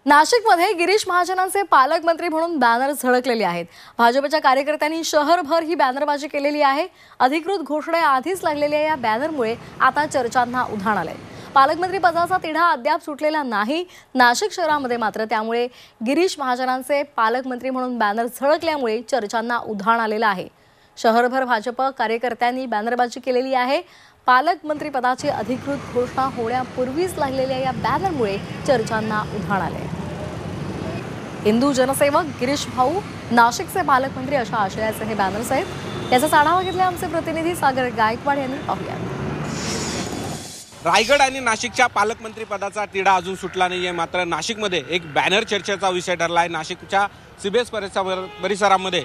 नाशिकमध्ये गिरीश महाजनांचे पालकमंत्री म्हणून बॅनर झळकलेले आहेत। भाजपच्या कार्यकर्त्यांनी शहरभर ही बॅनरबाजी केलेली आहे। अधिकृत घोषणा आधीच लागलेल्या या बॅनरमुळे आता चर्चांना उधाण आलंय। पालकमंत्री पदाचा तिढा अद्याप सुटलेला नाही। नाशिक शहरामध्ये मात्र त्यामुळे गिरीश महाजनांचे पालकमंत्री म्हणून बॅनर झळकल्यामुळे चर्चांना उधाण आलेलं आहे। शहरभर भाजप कार्यकर्त्यांनी बॅनरबाजी केलेली आहे। पालकमंत्री पदाची अधिकृत घोषणा होण्यापूर्वीच लागलेल्या या बॅनरमुळे चर्चांना उधाण आले। हिंदू जनसेवक गिरीश भाऊ नाशिकचे पालकमंत्री अशा आशयाचे हे बॅनर्स आहेत। याचा आढावा घेतला आमचे प्रतिनिधी सागर गायकवाड यांनी। पाहूया। रायगड आणि नाशिकच्या पालकमंत्री पदाचा तिढा अजून सुटला नाहीये। मात्र नाशिकमध्ये एक बॅनर चर्चेचा विषय ठरला आहे। नाशिकच्या सीबीएस परिसरामध्ये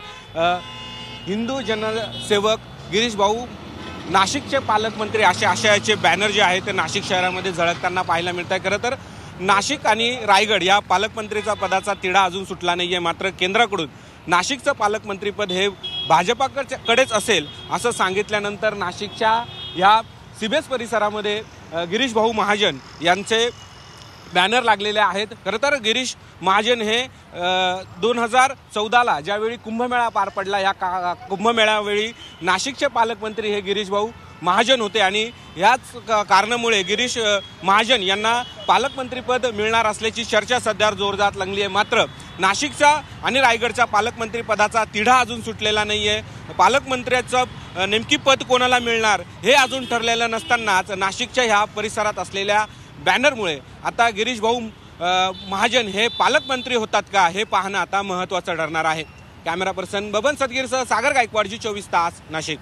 हिंदू जनसेवक गिरीश भाऊ नाशिकचे पालकमंत्री असे आशयाचे बॅनर जे आहे ते नाशिक शहरामध्ये झळकताना पाहायला मिळत आहे। खरं तर नाशिक आणि रायगड या पालकमंत्रीचा पदाचा तिढा अजून सुटला नाहीये। मात्र केंद्राकडून नाशिकचं पालकमंत्रीपद हे भाजपाकडेच असेल असं सांगितल्यानंतर नाशिकच्या या सीबीएस परिसरामध्ये गिरीश भाऊ महाजन यांचे बॅनर लागलेले आहेत। खरं तर गिरीश महाजन हे 2014ला ज्यावेळी कुंभमेळा पार पडला या कुंभमेळ्यावेळी नाशिकचे पालकमंत्री हे गिरीश भाऊ महाजन होते आणि याच कारणामुळे गिरीश महाजन यांना पालकमंत्रीपद मिळणार असल्याची चर्चा सध्या जोरदार रंगली आहे। मात्र नाशिकच्या आणि रायगडच्या पालकमंत्री पदाचा तिढा अजून सुटलेला नाहीये। पालकमंत्र्याचं नेमकी पद कोणाला मिळणार हे अजून ठरलेलं नसतानाच नाशिकच्या ह्या परिसरात असलेल्या बॅनरमुळे आता गिरीश भाऊ महाजन हे पालकमंत्री होतात का हे पाहणं आता महत्त्वाचं ठरणार आहे। कॅमेरा पर्सन बबन सदगीरसह सागर गायकवाड, जी 24 तास, नाशिक।